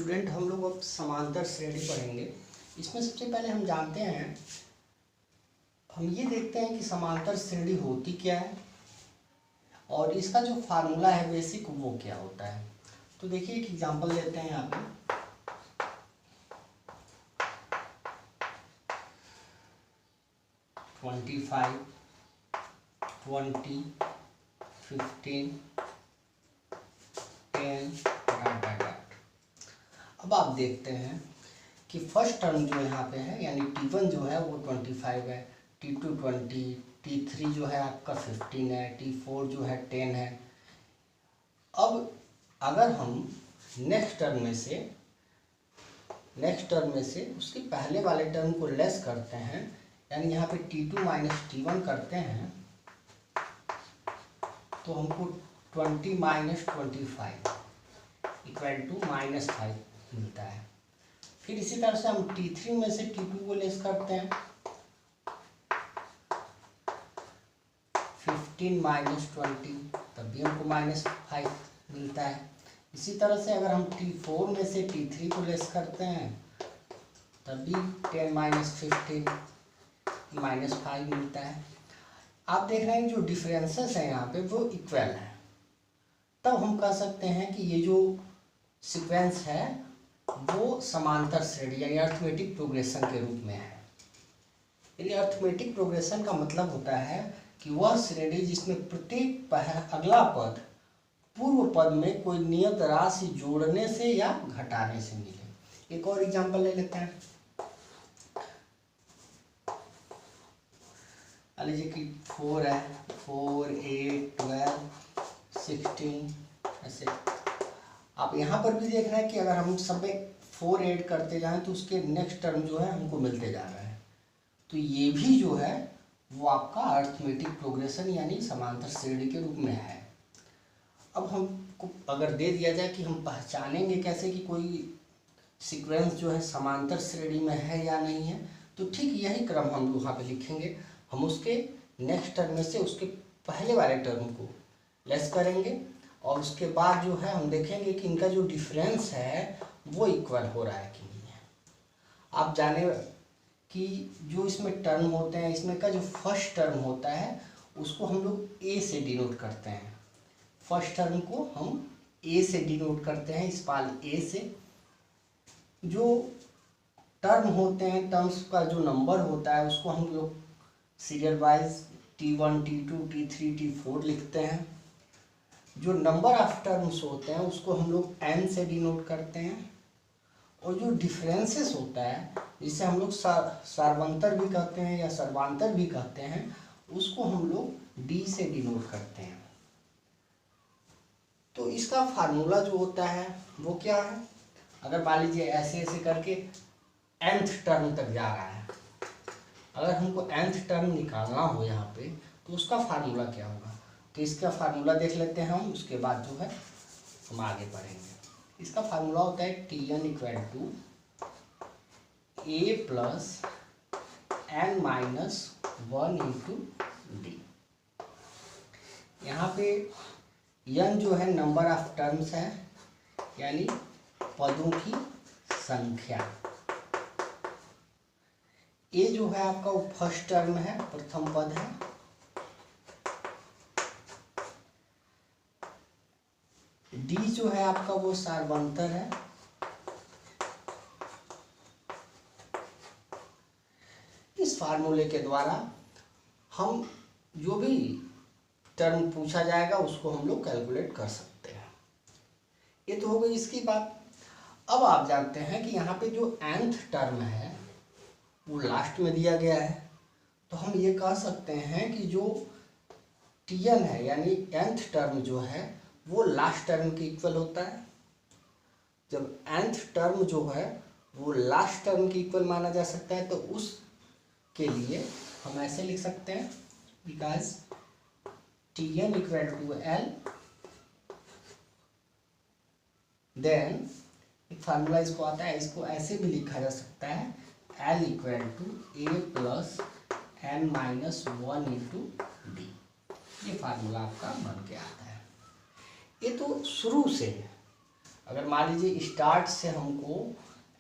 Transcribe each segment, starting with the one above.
Student, हम लोग अब समांतर श्रेणी पढ़ेंगे। इसमें सबसे पहले हम जानते हैं, हम ये देखते हैं कि समांतर श्रेणी होती क्या है और इसका जो फार्मूला है बेसिक वो क्या होता है। तो देखिए एक एग्जांपल लेते हैं यहाँ पे। ट्वेंटी 15 10 अब आप देखते हैं कि फर्स्ट टर्म जो यहाँ पे है यानी T1 जो है वो 25 है, T2 20, T3 जो है आपका 15 है, T4 जो है 10 है। अब अगर हम नेक्स्ट टर्म में से उसके पहले वाले टर्म को लेस करते हैं, यानी यहाँ पे T2 माइनस T1 करते हैं, तो हमको 20 माइनस 25 इक्वल टू -5 मिलता है। फिर इसी तरह से हम T3 में से T2 को लेस करते हैं, 15 माइनस 20 तब भी हमको -5 मिलता है। इसी तरह से अगर हम T4 में से T3 को लेस करते हैं तब भी 10 माइनस 15 -5 मिलता है। आप देख रहे हैं जो डिफरेंसेस हैं यहाँ पे वो इक्वल है, तब हम कह सकते हैं कि ये जो सीक्वेंस है वो समांतर श्रेणी यानी अर्थमेटिक प्रोग्रेशन के रूप में है। यानी अर्थमेटिक प्रोग्रेशन का मतलब होता है कि वह श्रेणी जिसमें प्रत्येक अगला पद पूर्व पद में कोई नियत राशि जोड़ने से या घटाने से मिले। एक और एग्जांपल ले लेते हैं। मान लीजिए कि 4 है, 4, 8, 12, 16 ऐसे। आप यहाँ पर भी देख रहे हैं कि अगर हम सब में 4 ऐड करते जाएं तो उसके नेक्स्ट टर्म जो है हमको मिलते जा रहा है। तो ये भी जो है वो आपका अर्थमेटिक प्रोग्रेशन यानी समांतर श्रेणी के रूप में है। अब हमको अगर दे दिया जाए कि हम पहचानेंगे कैसे कि कोई सीक्वेंस जो है समांतर श्रेणी में है या नहीं है, तो ठीक यही क्रम हम लोग यहाँ पे लिखेंगे। हम उसके नेक्स्ट टर्म में से उसके पहले वाले टर्म को लेस करेंगे और उसके बाद जो है हम देखेंगे कि इनका जो डिफरेंस है वो इक्वल हो रहा है कि नहीं है। आप जाने कि जो इसमें टर्म होते हैं, इसमें का जो फर्स्ट टर्म होता है उसको हम लोग ए से डिनोट करते हैं। फर्स्ट टर्म को हम ए से डिनोट करते हैं, स्मॉल ए से। जो टर्म होते हैं, टर्म्स का जो नंबर होता है उसको हम लोग serial wise T1, T2, T3, T4 लिखते हैं। जो नंबर ऑफ टर्म्स होते हैं उसको हम लोग n से डिनोट करते हैं। और जो डिफरेंसेस होता है जिसे हम लोग सार्वंतर भी कहते हैं या सर्वांतर भी कहते हैं, उसको हम लोग d से डिनोट करते हैं। तो इसका फार्मूला जो होता है वो क्या है? अगर मान लीजिए ऐसे ऐसे करके nth टर्म तक जा रहा है, अगर हमको nth टर्म निकालना हो यहाँ पे तो उसका फार्मूला क्या होगा? तो इसका फार्मूला देख लेते हैं हम, उसके बाद जो है हम आगे बढ़ेंगे। इसका फार्मूला होता है Tn equal to a plus n minus 1 into d. यहाँ पे n जो है नंबर ऑफ टर्म्स है यानी पदों की संख्या। ए जो है आपका वो फर्स्ट टर्म है, प्रथम पद है। डी जो है आपका वो सार्वंतर है। इस फार्मूले के द्वारा हम जो भी टर्म पूछा जाएगा उसको हम लोग कैलकुलेट कर सकते हैं। ये तो हो गई इसकी बात। अब आप जानते हैं कि यहाँ पे जो nth टर्म है वो लास्ट में दिया गया है, तो हम ये कह सकते हैं कि जो Tn है यानी nth टर्म जो है वो लास्ट टर्म के इक्वल होता है। जब nth टर्म जो है वो लास्ट टर्म के इक्वल माना जा सकता है तो उसके लिए हम ऐसे लिख सकते हैं, because Tn equal to L, then एक फार्मूला इसको आता है, इसको ऐसे भी लिखा जा सकता है L equal to a plus n minus 1 into d. ये फार्मूला आपका बन के आता है। ये तो शुरू से है। अगर मान लीजिए स्टार्ट से हमको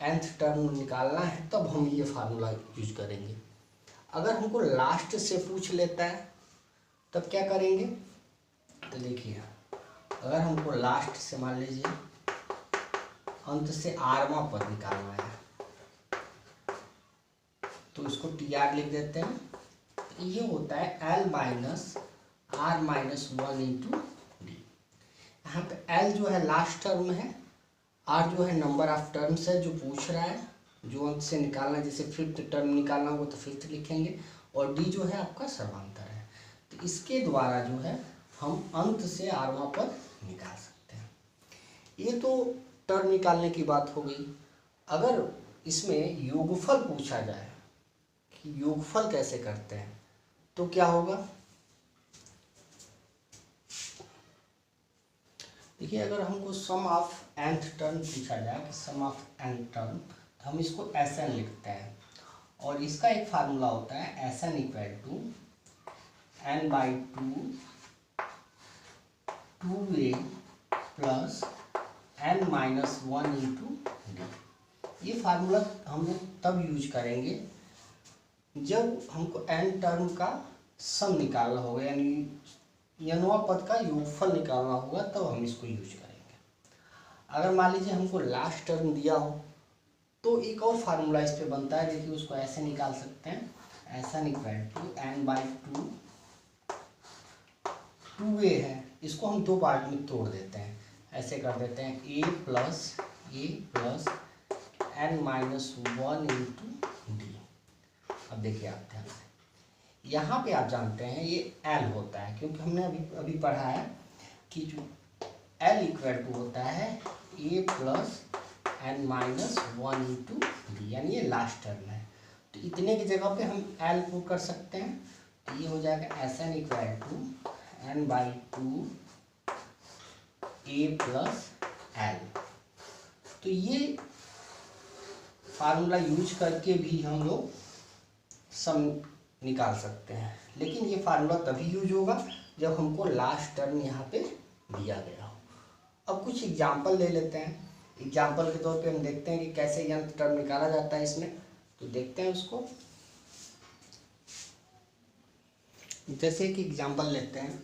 nth टर्म निकालना है तब हम ये फार्मूला यूज करेंगे। अगर हमको लास्ट से पूछ लेता है तब क्या करेंगे, तो देखिए अगर हमको लास्ट से मान लीजिए अंत से आरवां पद निकालना है तो इसको टी आर लिख देते हैं। तो ये होता है l minus r minus one into d. यहाँ पे एल जो है लास्ट टर्म है, आर जो है नंबर ऑफ टर्म्स है जो पूछ रहा है, जो अंत से निकालना है, जैसे फिफ्थ टर्म निकालना होगा तो फिफ्थ लिखेंगे, और डी जो है आपका सर्वांतर है। तो इसके द्वारा जो है हम अंत से आरवां पद निकाल सकते हैं। ये तो टर्म निकालने की बात हो गई। अगर इसमें योगफल पूछा जाए कि योगफल कैसे करते हैं तो क्या होगा, देखिए अगर हमको सम ऑफ nth टर्म पूछा जाए कि सम ऑफ nth टर्म, तो हम इसको Sn लिखते हैं और इसका एक फार्मूला होता है Sn equal to n/2 2a plus n-1 into d. ये फार्मूला हम लोग तब यूज करेंगे जब हमको n टर्म का सम निकालना होगा, यानी nवां पद का योगफल निकालना होगा, तब हम इसको यूज करेंगे। अगर मान लीजिए हमको लास्ट टर्म दिया हो तो एक और फार्मूला इस पे बनता है, देखिए उसको ऐसे निकाल सकते हैं, Sn equal to n/2 2a है, इसको हम दो पार्ट में तोड़ देते हैं, ऐसे कर देते हैं a plus n-1 into D. अब देखिए आप ध्यान से, यहाँ पे आप जानते हैं ये L होता है, क्योंकि हमने अभी पढ़ा है कि जो L इक्वल टू होता है a plus n-1 into D, यानी ये लास्ट टर्म है। तो इतने की जगह पे हम L को कर सकते हैं, तो ये हो जाएगा Sn equal to n/2 a plus L। तो ये फार्मूला यूज करके भी हम लोग सम निकाल सकते हैं, लेकिन ये फार्मूला तभी यूज होगा जब हमको लास्ट टर्म यहाँ पे दिया गया हो। अब कुछ एग्जांपल ले लेते हैं, एग्जांपल के तौर पे हम देखते हैं कि कैसे nth टर्म निकाला जाता है इसमें, तो देखते हैं उसको। जैसे कि एग्जांपल लेते हैं,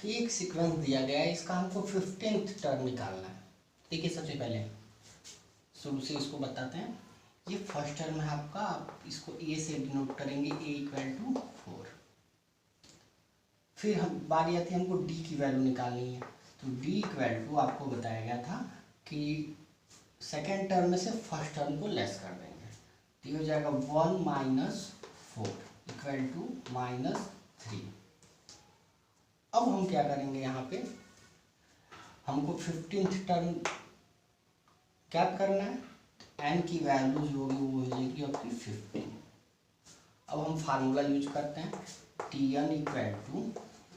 एक सीक्वेंस दिया गया है, इसका हमको 15th टर्म निकालना है। देखिए सबसे पहले शुरू से इसको बताते हैं। ये फर्स्ट टर्म है आपका, आप इसको a से डिनोट करेंगे, a इक्वल टू 4। फिर हम बारी आती है हमको d की वैल्यू निकालनी है, तो d इक्वल टू आपको बताया गया था कि सेकेंड टर्म में से फर्स्ट टर्म को लेस कर देंगे, तो ये हो जाएगा 1 माइनस 4 इक्वल टू -3। अब हम क्या करेंगे, यहाँ पे हमको 15th टर्म क्या करना है, n की वैल्यू जो होगी वो हो जाएगी आपकी 15। अब हम फार्मूला यूज करते हैं, Tn equal to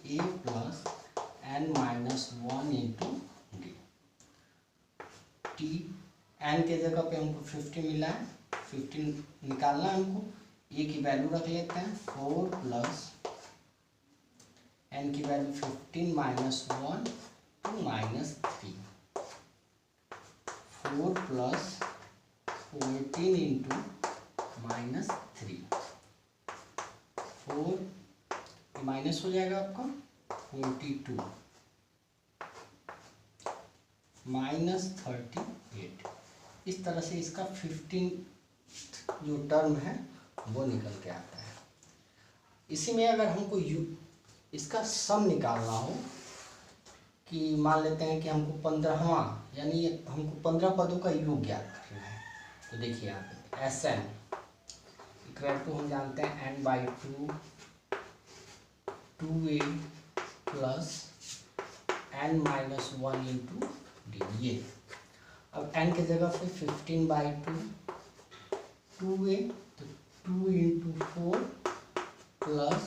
a plus n-1 into d. n के जगह पे हमको 50 मिला है, 15 निकालना है हमको, a की वैल्यू रख लेते हैं 4 प्लस n की value 15 -1 to -3, 4 plus 14 into -3, 4 minus हो जाएगा आपका 42 -38। इस तरह से इसका 15 जो टर्म है वो निकल के आता है। इसी में अगर हमको इसका सम निकालना हो, कि मान लेते हैं कि हमको 15वां यानी हमको 15 पदों का योग ज्ञात करना है, तो देखिए यहाँ पे Sn इक्वल टू हम जानते हैं n/2 2a plus n-1 into d. ये अब n के जगह पे 15/2 2a, तो 2 into 4 plus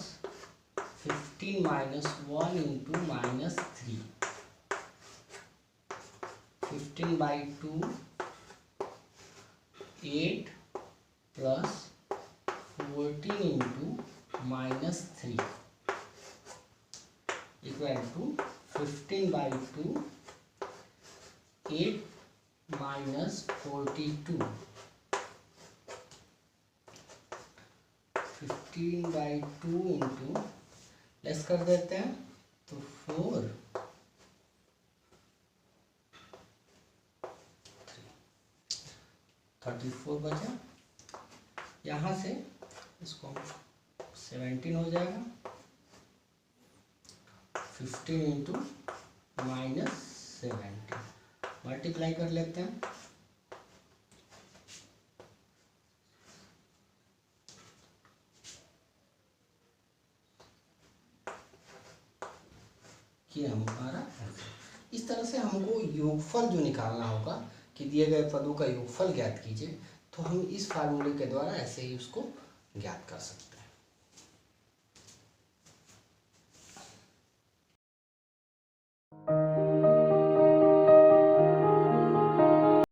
15 -1 into -3, 15/2 8 plus 14 into -3 equal to 15/2 8 minus 42, 15/2 into less कर देते हैं तो 4, 34 बचा। यहाँ से इसको 17 हो जाएगा, 15 इंटू -17 मल्टीप्लाई कर लेते हैं। ये हमारा इस तरह से हमको योगफल जो निकालना होगा कि दिए गए पदों का योगफल ज्ञात कीजिए, तो हम इस फार्मूले के द्वारा ऐसे ही उसको ज्ञात कर सकते हैं।